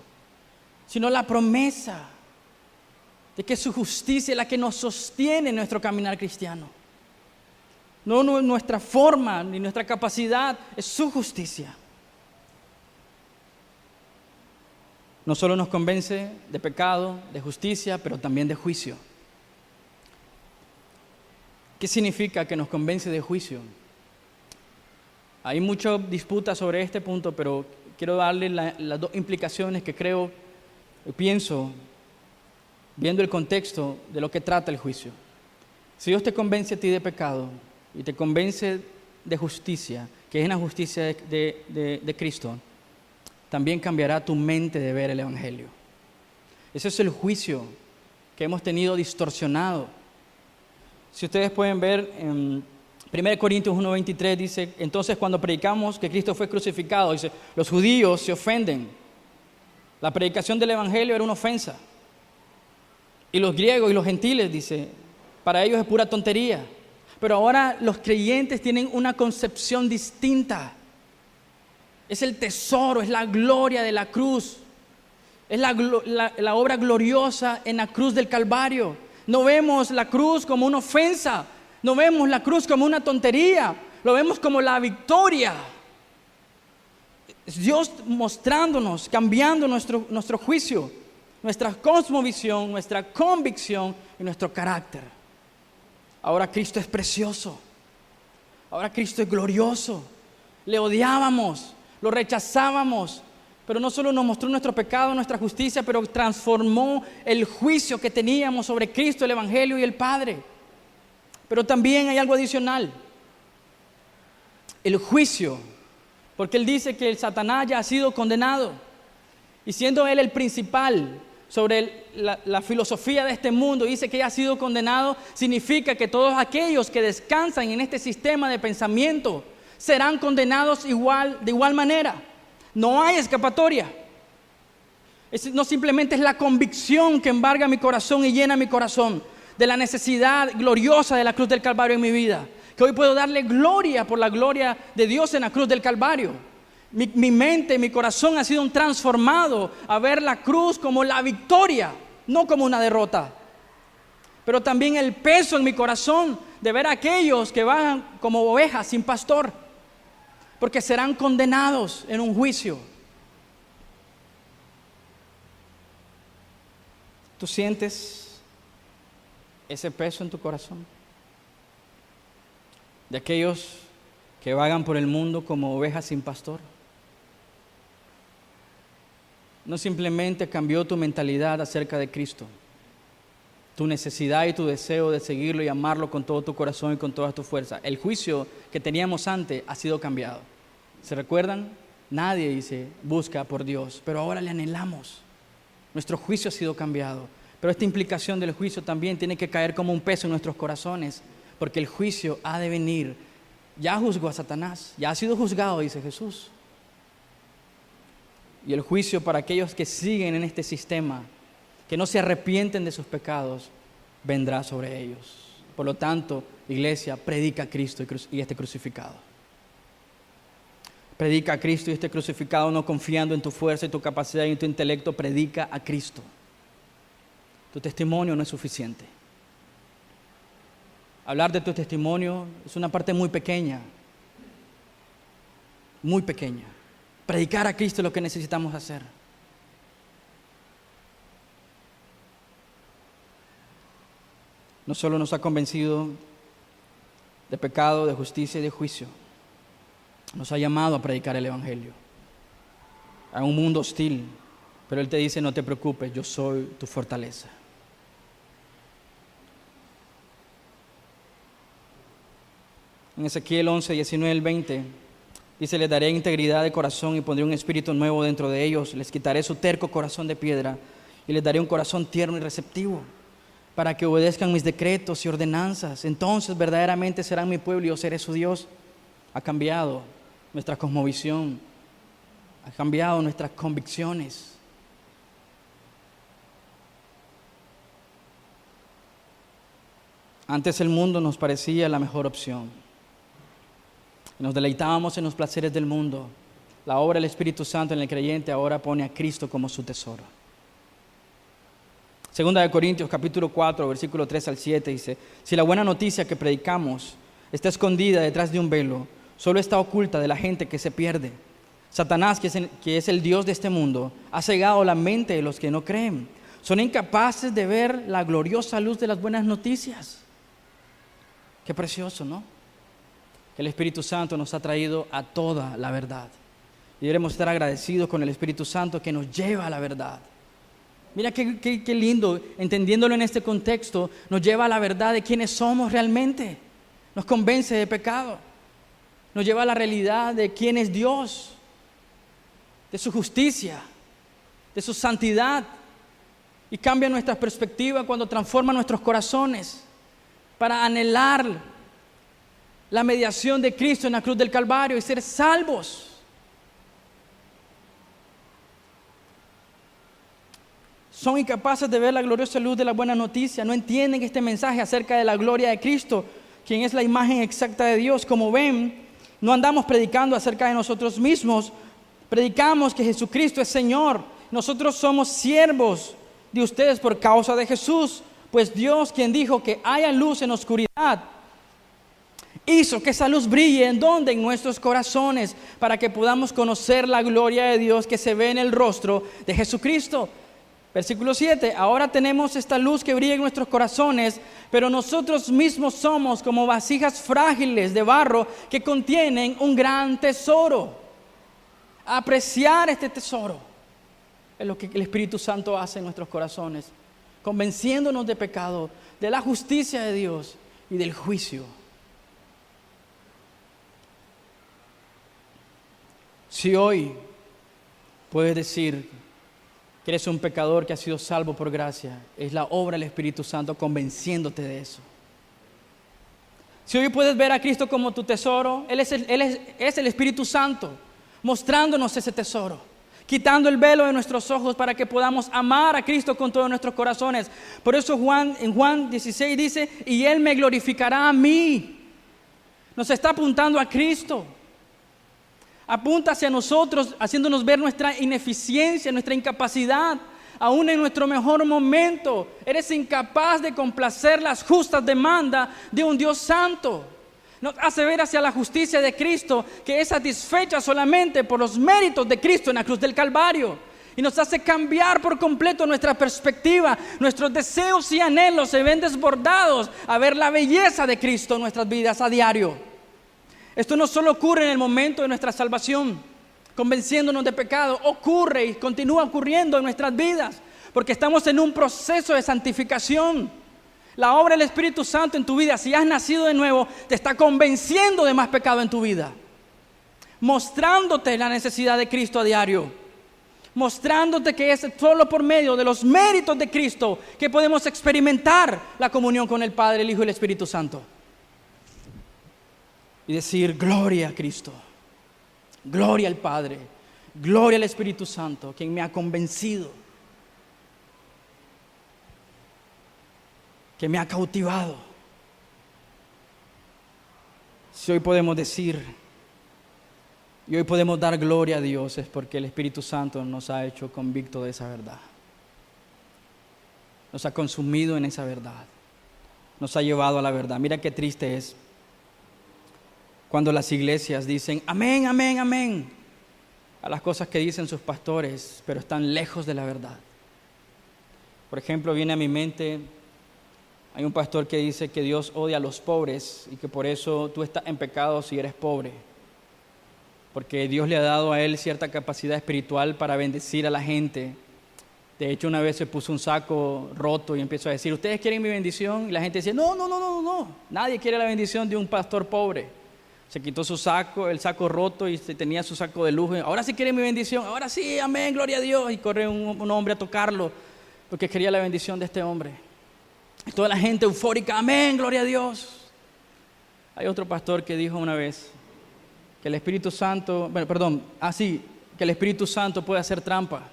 sino la promesa de que su justicia es la que nos sostiene en nuestro caminar cristiano. No nuestra forma ni nuestra capacidad, es su justicia. No solo nos convence de pecado, de justicia, pero también de juicio. ¿Qué significa que nos convence de juicio? Hay mucha disputa sobre este punto, pero quiero darle las dos implicaciones que pienso, viendo el contexto de lo que trata el juicio. Si Dios te convence a ti de pecado y te convence de justicia, que es la justicia de Cristo, también cambiará tu mente de ver el Evangelio. Ese es el juicio que hemos tenido distorsionado. Si ustedes pueden ver en 1 Corintios 1:23 dice, entonces cuando predicamos que Cristo fue crucificado, dice, los judíos se ofenden. La predicación del evangelio era una ofensa. Y los griegos y los gentiles, dice, para ellos es pura tontería. Pero ahora los creyentes tienen una concepción distinta. Es el tesoro, es la gloria de la cruz. Es la obra gloriosa en la cruz del Calvario. No vemos la cruz como una ofensa. No vemos la cruz como una tontería. Lo vemos como la victoria. Es Dios mostrándonos, cambiando nuestro juicio, nuestra cosmovisión, nuestra convicción y nuestro carácter. Ahora Cristo es precioso. Ahora Cristo es glorioso. Le odiábamos, lo rechazábamos. Pero no solo nos mostró nuestro pecado, nuestra justicia, pero transformó el juicio que teníamos sobre Cristo, el Evangelio y el Padre. Pero también hay algo adicional. El juicio. Porque Él dice que el Satanás ya ha sido condenado. Y siendo Él el principal sobre la filosofía de este mundo, dice que ya ha sido condenado, significa que todos aquellos que descansan en este sistema de pensamiento serán condenados de igual manera. No hay escapatoria. No simplemente es la convicción que embarga mi corazón y llena mi corazón de la necesidad gloriosa de la cruz del Calvario en mi vida. Que hoy puedo darle gloria por la gloria de Dios en la cruz del Calvario. Mi mente, mi corazón ha sido transformado a ver la cruz como la victoria, no como una derrota. Pero también el peso en mi corazón de ver a aquellos que van como ovejas sin pastor, porque serán condenados en un juicio. ¿Tú sientes ese peso en tu corazón? De aquellos que vagan por el mundo como ovejas sin pastor. No simplemente cambió tu mentalidad acerca de Cristo, tu necesidad y tu deseo de seguirlo y amarlo con todo tu corazón y con toda tu fuerza. El juicio que teníamos antes ha sido cambiado. ¿Se recuerdan? Nadie dice, busca por Dios, pero ahora le anhelamos. Nuestro juicio ha sido cambiado. Pero esta implicación del juicio también tiene que caer como un peso en nuestros corazones, porque el juicio ha de venir. Ya juzgó a Satanás, ya ha sido juzgado, dice Jesús. Y el juicio para aquellos que siguen en este sistema, que no se arrepienten de sus pecados, vendrá sobre ellos. Por lo tanto, iglesia, predica a Cristo y este crucificado. Predica a Cristo y este crucificado, no confiando en tu fuerza y tu capacidad y en tu intelecto. Predica a Cristo. Tu testimonio no es suficiente. Hablar de tu testimonio es una parte muy pequeña. Muy pequeña. Predicar a Cristo es lo que necesitamos hacer. No solo nos ha convencido de pecado, de justicia y de juicio. Nos ha llamado a predicar el Evangelio a un mundo hostil. Pero Él te dice, no te preocupes, yo soy tu fortaleza. En Ezequiel 11, 19, 20, dice, les daré integridad de corazón y pondré un espíritu nuevo dentro de ellos. Les quitaré su terco corazón de piedra y les daré un corazón tierno y receptivo para que obedezcan mis decretos y ordenanzas. Entonces verdaderamente serán mi pueblo y yo seré su Dios. Ha cambiado nuestra cosmovisión, ha cambiado nuestras convicciones. Antes el mundo nos parecía la mejor opción. Nos deleitábamos en los placeres del mundo. La obra del Espíritu Santo en el creyente ahora pone a Cristo como su tesoro. Segunda de Corintios capítulo 4, versículo 3 al 7 dice, si la buena noticia que predicamos está escondida detrás de un velo, solo está oculta de la gente que se pierde. Satanás, que es el Dios de este mundo, ha cegado la mente de los que no creen. Son incapaces de ver la gloriosa luz de las buenas noticias. Qué precioso, ¿no? El Espíritu Santo nos ha traído a toda la verdad. Y debemos estar agradecidos con el Espíritu Santo que nos lleva a la verdad. Mira qué lindo, entendiéndolo en este contexto, nos lleva a la verdad de quiénes somos realmente. Nos convence de pecado. Nos lleva a la realidad de quién es Dios, de su justicia, de su santidad. Y cambia nuestra perspectiva cuando transforma nuestros corazones. para anhelar la mediación de Cristo en la cruz del Calvario y ser salvos. Son incapaces de ver la gloriosa luz de la buena noticia, no entienden este mensaje acerca de la gloria de Cristo, quien es la imagen exacta de Dios. Como ven, no andamos predicando acerca de nosotros mismos, predicamos que Jesucristo es Señor. Nosotros somos siervos de ustedes por causa de Jesús, pues Dios, quien dijo que haya luz en oscuridad, hizo que esa luz brille en donde, en nuestros corazones, para que podamos conocer la gloria de Dios que se ve en el rostro de Jesucristo. Versículo 7, ahora tenemos esta luz que brilla en nuestros corazones, pero nosotros mismos somos como vasijas frágiles de barro que contienen un gran tesoro. Apreciar este tesoro es lo que el Espíritu Santo hace en nuestros corazones, convenciéndonos de pecado, de la justicia de Dios y del juicio. Si hoy puedes decir que eres un pecador que ha sido salvo por gracia, es la obra del Espíritu Santo convenciéndote de eso. Si hoy puedes ver a Cristo como tu tesoro, Él es el Espíritu Santo, mostrándonos ese tesoro, quitando el velo de nuestros ojos para que podamos amar a Cristo con todos nuestros corazones. Por eso en Juan 16 dice, y Él me glorificará a mí. Nos está apuntando a Cristo. Apunta hacia nosotros, haciéndonos ver nuestra ineficiencia, nuestra incapacidad. Aún en nuestro mejor momento, eres incapaz de complacer las justas demandas de un Dios santo. Nos hace ver hacia la justicia de Cristo, que es satisfecha solamente por los méritos de Cristo en la cruz del Calvario. Y nos hace cambiar por completo nuestra perspectiva. Nuestros deseos y anhelos se ven desbordados a ver la belleza de Cristo en nuestras vidas a diario. Esto no solo ocurre en el momento de nuestra salvación, convenciéndonos de pecado, ocurre y continúa ocurriendo en nuestras vidas, porque estamos en un proceso de santificación. La obra del Espíritu Santo en tu vida, si has nacido de nuevo, te está convenciendo de más pecado en tu vida, mostrándote la necesidad de Cristo a diario, mostrándote que es solo por medio de los méritos de Cristo que podemos experimentar la comunión con el Padre, el Hijo y el Espíritu Santo. Y decir, gloria a Cristo, gloria al Padre, gloria al Espíritu Santo, quien me ha convencido, que me ha cautivado. Si hoy podemos decir, y hoy podemos dar gloria a Dios, es porque el Espíritu Santo nos ha hecho convicto de esa verdad. Nos ha consumido en esa verdad, nos ha llevado a la verdad. Mira qué triste es cuando las iglesias dicen amén, amén, amén a las cosas que dicen sus pastores, pero están lejos de la verdad. Por ejemplo, viene a mi mente, hay un pastor que dice que Dios odia a los pobres y que por eso tú estás en pecado si eres pobre, porque Dios le ha dado a él cierta capacidad espiritual para bendecir a la gente. De hecho, una vez se puso un saco roto y empezó a decir, ¿ustedes quieren mi bendición? Y la gente decía, no, nadie quiere la bendición de un pastor pobre. Se quitó su saco, el saco roto, y tenía su saco de lujo. Ahora sí quiere mi bendición, ahora sí, amén, gloria a Dios. Y corre un hombre a tocarlo, porque quería la bendición de este hombre. Y toda la gente eufórica, amén, gloria a Dios. Hay otro pastor que dijo una vez que el Espíritu Santo, que el Espíritu Santo puede hacer trampa,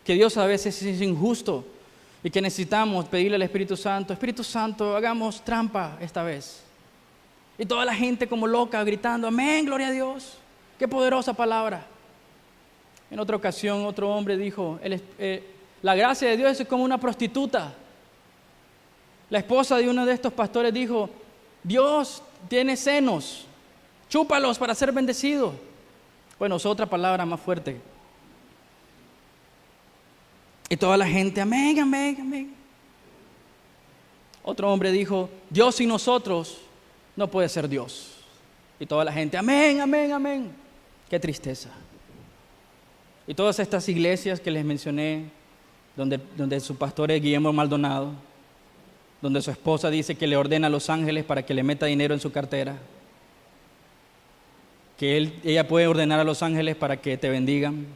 que Dios a veces es injusto y que necesitamos pedirle al Espíritu Santo, hagamos trampa esta vez. Y toda la gente como loca gritando, amén, gloria a Dios. Qué poderosa palabra. En otra ocasión otro hombre dijo, la gracia de Dios es como una prostituta. La esposa de uno de estos pastores dijo, Dios tiene senos, chúpalos para ser bendecido. Bueno, es otra palabra más fuerte. Y toda la gente, amén, amén, amén. Otro hombre dijo, Dios sin nosotros no puede ser Dios. Y toda la gente, amén, amén, amén. Qué tristeza. Y todas estas iglesias que les mencioné, donde su pastor es Guillermo Maldonado, donde su esposa dice que le ordena a los ángeles para que le meta dinero en su cartera, que ella puede ordenar a los ángeles para que te bendigan.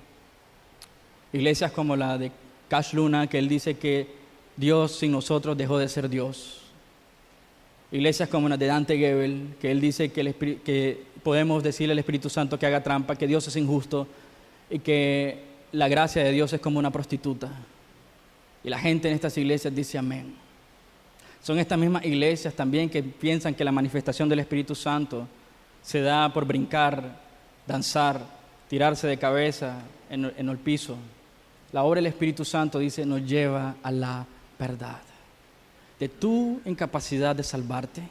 Iglesias como la de Cash Luna, que él dice que Dios sin nosotros dejó de ser Dios. Iglesias como la de Dante Gebel, que él dice que podemos decirle al Espíritu Santo que haga trampa, que Dios es injusto y que la gracia de Dios es como una prostituta. Y la gente en estas iglesias dice amén. Son estas mismas iglesias también que piensan que la manifestación del Espíritu Santo se da por brincar, danzar, tirarse de cabeza en el piso. La obra del Espíritu Santo, dice, nos lleva a la verdad. De tu incapacidad de salvarte,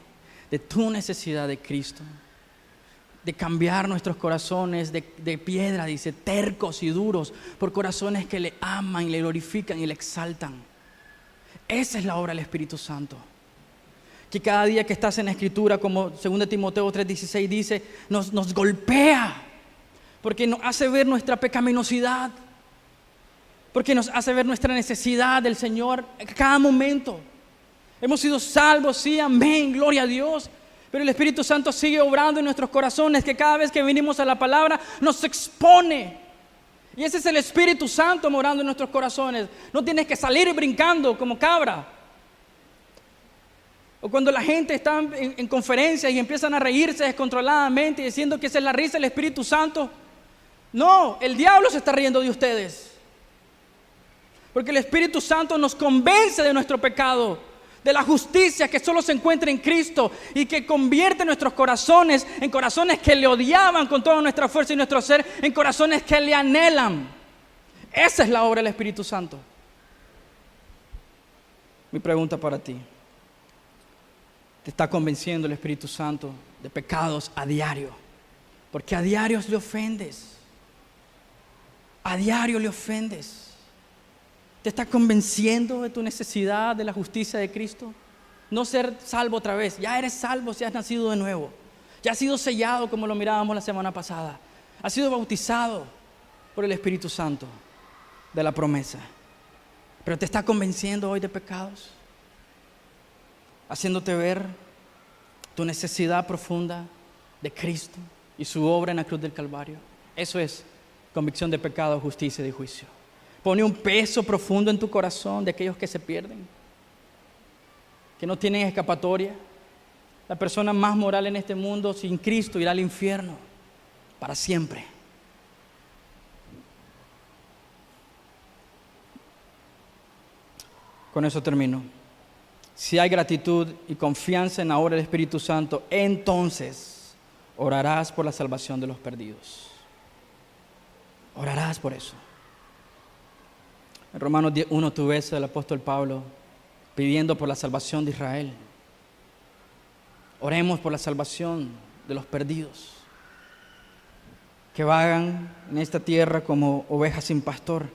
de tu necesidad de Cristo, de cambiar nuestros corazones de piedra, dice, tercos y duros, por corazones que le aman, le glorifican y le exaltan. Esa es la obra del Espíritu Santo. Que cada día que estás en la Escritura, como 2 Timoteo 3:16 dice, nos golpea, porque nos hace ver nuestra pecaminosidad, porque nos hace ver nuestra necesidad del Señor a cada momento. Hemos sido salvos, sí, amén, gloria a Dios. Pero el Espíritu Santo sigue obrando en nuestros corazones, que cada vez que venimos a la palabra nos expone. Y ese es el Espíritu Santo morando en nuestros corazones. No tienes que salir brincando como cabra. O cuando la gente está en conferencias y empiezan a reírse descontroladamente diciendo que esa es la risa del Espíritu Santo. No, el diablo se está riendo de ustedes. Porque el Espíritu Santo nos convence de nuestro pecado, de la justicia que solo se encuentra en Cristo y que convierte nuestros corazones en corazones que le odiaban con toda nuestra fuerza y nuestro ser, en corazones que le anhelan. Esa es la obra del Espíritu Santo. Mi pregunta para ti: ¿te está convenciendo el Espíritu Santo de pecados a diario? Porque a diario le ofendes. A diario le ofendes. ¿Te está convenciendo de tu necesidad de la justicia de Cristo? No ser salvo otra vez. Ya eres salvo si has nacido de nuevo. Ya has sido sellado como lo mirábamos la semana pasada. Has sido bautizado por el Espíritu Santo de la promesa. Pero te está convenciendo hoy de pecados, haciéndote ver tu necesidad profunda de Cristo y su obra en la cruz del Calvario. Eso es convicción de pecado, justicia y juicio. Pone un peso profundo en tu corazón de aquellos que se pierden, que no tienen escapatoria. La persona más moral en este mundo sin Cristo irá al infierno para siempre. Con eso termino. Si hay gratitud y confianza en la obra del Espíritu Santo, entonces orarás por la salvación de los perdidos. Orarás por eso. En Romanos 1 tú ves al apóstol Pablo pidiendo por la salvación de Israel. Oremos por la salvación de los perdidos, que vagan en esta tierra como ovejas sin pastor.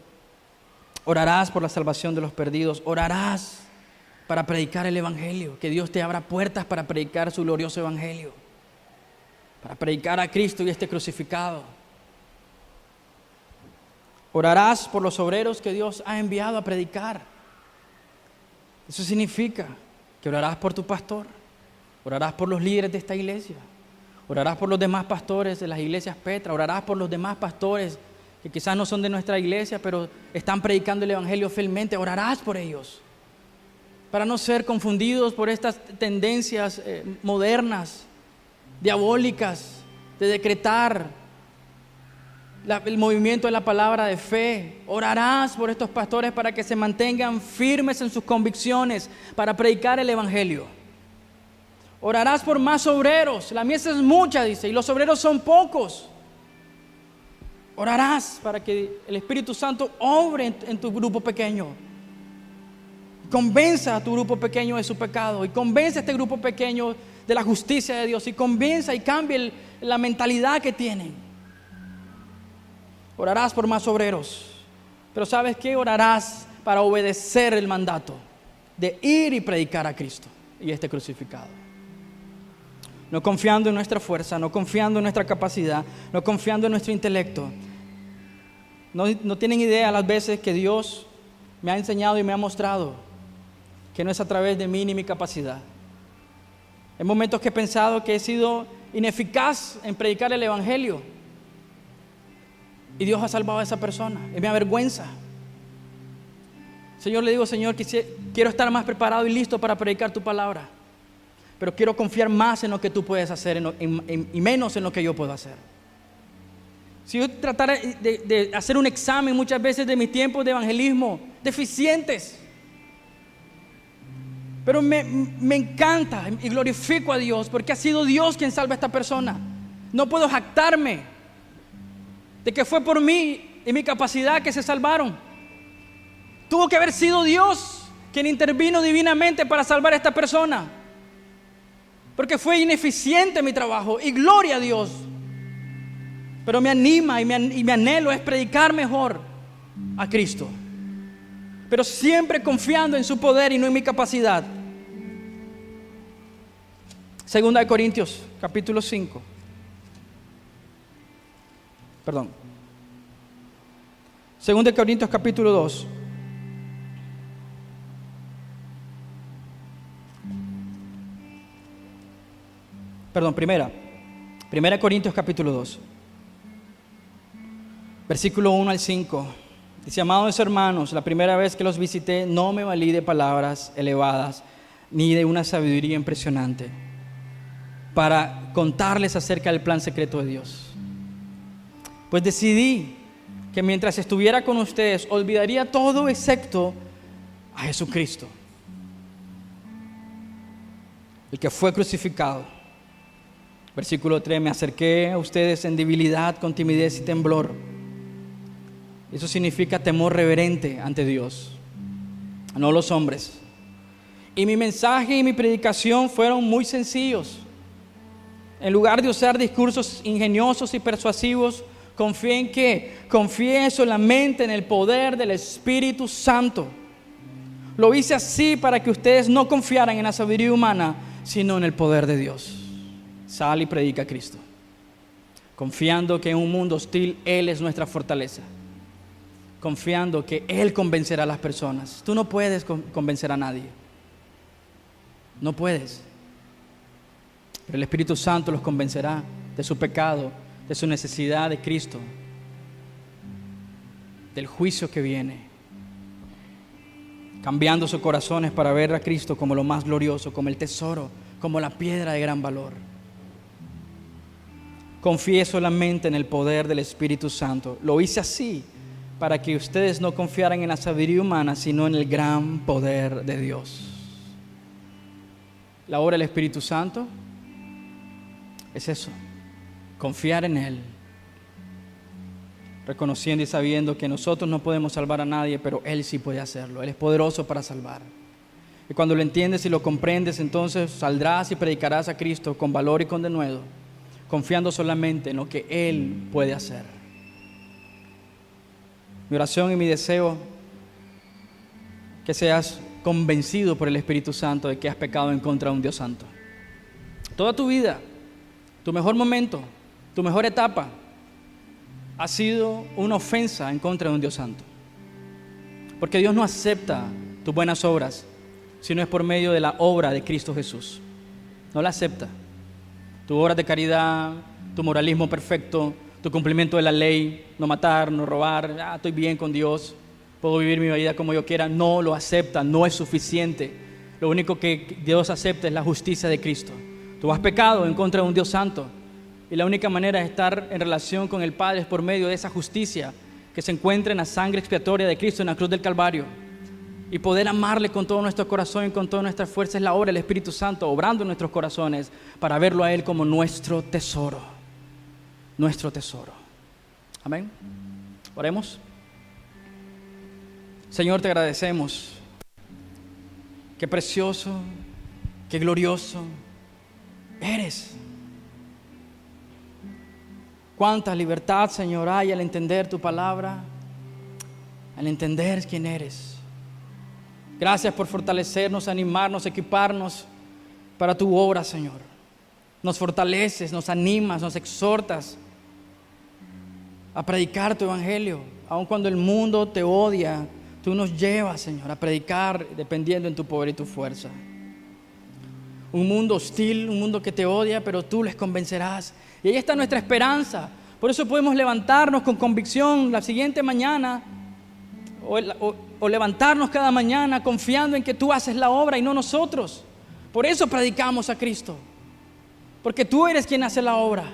Orarás por la salvación de los perdidos. Orarás para predicar el Evangelio, que Dios te abra puertas para predicar su glorioso Evangelio, para predicar a Cristo y este crucificado. Orarás por los obreros que Dios ha enviado a predicar. Eso significa que orarás por tu pastor, orarás por los líderes de esta iglesia, orarás por los demás pastores de las iglesias Petra, orarás por los demás pastores que quizás no son de nuestra iglesia, pero están predicando el Evangelio fielmente. Orarás por ellos, para no ser confundidos por estas tendencias modernas, diabólicas, de decretar el movimiento de la palabra de fe. Orarás por estos pastores para que se mantengan firmes en sus convicciones para predicar el Evangelio. Orarás por más obreros. La mies es mucha, dice, y los obreros son pocos. Orarás para que el Espíritu Santo obre en tu grupo pequeño. Convenza a tu grupo pequeño de su pecado y convence a este grupo pequeño de la justicia de Dios y convenza y cambie la mentalidad que tienen. Orarás por más obreros, pero ¿sabes qué? Orarás para obedecer el mandato de ir y predicar a Cristo y este crucificado. No confiando en nuestra fuerza, no confiando en nuestra capacidad, no confiando en nuestro intelecto. No tienen idea las veces que Dios me ha enseñado y me ha mostrado que no es a través de mí ni mi capacidad. En momentos que he pensado que he sido ineficaz en predicar el Evangelio, y Dios ha salvado a esa persona, y me avergüenza. Señor, le digo, Señor, quiero estar más preparado y listo para predicar tu palabra. pero quiero confiar más en lo que tú puedes hacer y menos en lo que yo puedo hacer. Si yo tratara de hacer un examen muchas veces de mis tiempos de evangelismo, deficientes, pero me encanta y glorifico a Dios porque ha sido Dios quien salva a esta persona. No puedo jactarme de que fue por mí y mi capacidad que se salvaron. Tuvo que haber sido Dios quien intervino divinamente para salvar a esta persona, porque fue ineficiente mi trabajo, y gloria a Dios. Pero me anima y mi anhelo es predicar mejor a Cristo, pero siempre confiando en su poder y no en mi capacidad. Segunda de Corintios, capítulo 5. Segunda de Corintios, capítulo 2. Primera Corintios, capítulo 2. Versículo 1 al 5. Dice: amados hermanos, la primera vez que los visité no me valí de palabras elevadas ni de una sabiduría impresionante para contarles acerca del plan secreto de Dios. Pues decidí que mientras estuviera con ustedes olvidaría todo excepto a Jesucristo, el que fue crucificado. Versículo 3: me acerqué a ustedes en debilidad, con timidez y temblor. Eso significa temor reverente ante Dios, no los hombres. Y mi mensaje y mi predicación fueron muy sencillos. En lugar de usar discursos ingeniosos y persuasivos, confié solamente en el poder del Espíritu Santo. Lo hice así para que ustedes no confiaran en la sabiduría humana, sino en el poder de Dios. Sal y predica a Cristo, confiando que en un mundo hostil Él es nuestra fortaleza, confiando que Él convencerá a las personas. Tú no puedes convencer a nadie, no puedes, pero el Espíritu Santo los convencerá de su pecado, de su necesidad de Cristo, del juicio que viene, cambiando sus corazones para ver a Cristo como lo más glorioso, como el tesoro, como la piedra de gran valor. Confié solamente en el poder del Espíritu Santo. Lo hice así para que ustedes no confiaran en la sabiduría humana, sino en el gran poder de Dios. La obra del Espíritu Santo es eso: confiar en Él, reconociendo y sabiendo que nosotros no podemos salvar a nadie, pero Él sí puede hacerlo. Él es poderoso para salvar. Y cuando lo entiendes y lo comprendes, entonces saldrás y predicarás a Cristo con valor y con denuedo, confiando solamente en lo que Él puede hacer. Mi oración y mi deseo, que seas convencido por el Espíritu Santo de que has pecado en contra de un Dios santo. Toda tu vida, tu mejor momento, tu mejor etapa ha sido una ofensa en contra de un Dios santo, porque Dios no acepta tus buenas obras si no es por medio de la obra de Cristo Jesús. No la acepta. Tu obra de caridad, tu moralismo perfecto, tu cumplimiento de la ley, no matar, no robar, estoy bien con Dios, puedo vivir mi vida como yo quiera, no lo acepta, no es suficiente. Lo único que Dios acepta es la justicia de Cristo. Tú has pecado en contra de un Dios santo, y la única manera de estar en relación con el Padre es por medio de esa justicia que se encuentra en la sangre expiatoria de Cristo en la cruz del Calvario. Y poder amarle con todo nuestro corazón y con toda nuestra fuerza es la obra del Espíritu Santo obrando en nuestros corazones para verlo a Él como nuestro tesoro. Nuestro tesoro. Amén. Oremos. Señor, te agradecemos. Qué precioso, qué glorioso eres. Cuánta libertad, Señor, hay al entender tu palabra, al entender quién eres. Gracias por fortalecernos, animarnos, equiparnos para tu obra, Señor. Nos fortaleces, nos animas, nos exhortas a predicar tu evangelio. Aun cuando el mundo te odia, tú nos llevas, Señor, a predicar dependiendo en tu poder y tu fuerza. Un mundo hostil, un mundo que te odia, pero tú les convencerás. Y ahí está nuestra esperanza. Por eso podemos levantarnos con convicción la siguiente mañana o levantarnos cada mañana confiando en que tú haces la obra y no nosotros, Por eso predicamos a Cristo, porque tú eres quien hace la obra.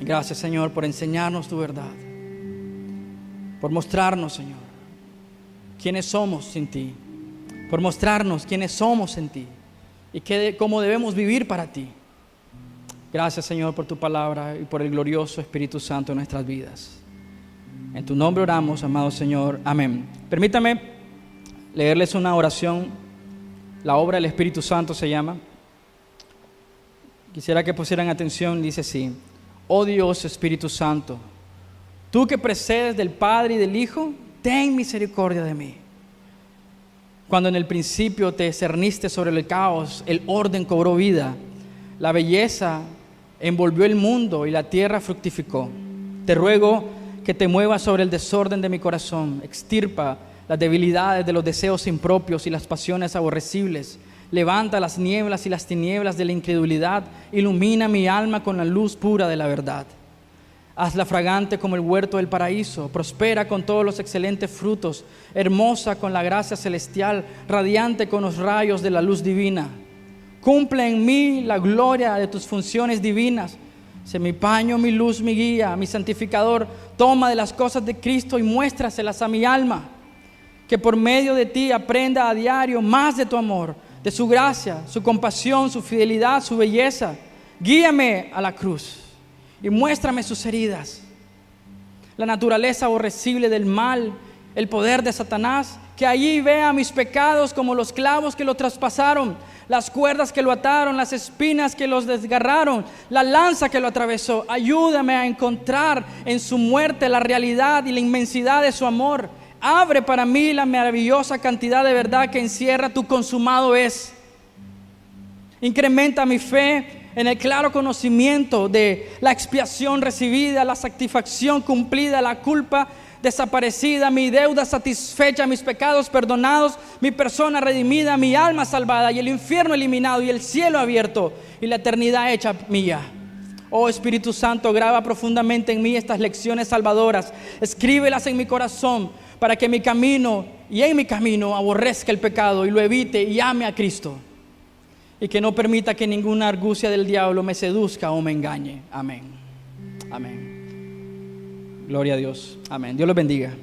Gracias, Señor, por enseñarnos tu verdad, por mostrarnos, Señor, quiénes somos sin ti, por mostrarnos quiénes somos en ti y cómo debemos vivir para ti. Gracias, Señor, por tu palabra y por el glorioso Espíritu Santo en nuestras vidas. En tu nombre oramos, amado Señor. Amén. Permítame leerles una oración. La obra del Espíritu Santo se llama. Quisiera que pusieran atención. Dice así: oh Dios, Espíritu Santo, tú que precedes del Padre y del Hijo, ten misericordia de mí. Cuando en el principio te cerniste sobre el caos, el orden cobró vida, la belleza envolvió el mundo y la tierra fructificó. Te ruego que te muevas sobre el desorden de mi corazón, extirpa las debilidades de los deseos impropios y las pasiones aborrecibles. Levanta las nieblas y las tinieblas de la incredulidad, ilumina mi alma con la luz pura de la verdad. Hazla fragante como el huerto del paraíso, prospera con todos los excelentes frutos, hermosa con la gracia celestial, radiante con los rayos de la luz divina. Cumple en mí la gloria de tus funciones divinas. Sé mi paño, mi luz, mi guía, mi santificador. Toma de las cosas de Cristo y muéstraselas a mi alma. Que por medio de ti aprenda a diario más de tu amor, de su gracia, su compasión, su fidelidad, su belleza. Guíame a la cruz y muéstrame sus heridas, la naturaleza aborrecible del mal, el poder de Satanás. Que allí vea mis pecados como los clavos que lo traspasaron, las cuerdas que lo ataron, las espinas que los desgarraron, la lanza que lo atravesó. Ayúdame a encontrar en su muerte la realidad y la inmensidad de su amor. Abre para mí la maravillosa cantidad de verdad que encierra tu consumado es. Incrementa mi fe en el claro conocimiento de la expiación recibida, la satisfacción cumplida, la culpa desaparecida, mi deuda satisfecha, mis pecados perdonados, mi persona redimida, mi alma salvada y el infierno eliminado y el cielo abierto y la eternidad hecha mía. Oh Espíritu Santo, graba profundamente en mí estas lecciones salvadoras, escríbelas en mi corazón para que en mi camino aborrezca el pecado y lo evite y ame a Cristo, y que no permita que ninguna argucia del diablo me seduzca o me engañe. Amén. Amén. Gloria a Dios. Amén. Dios los bendiga.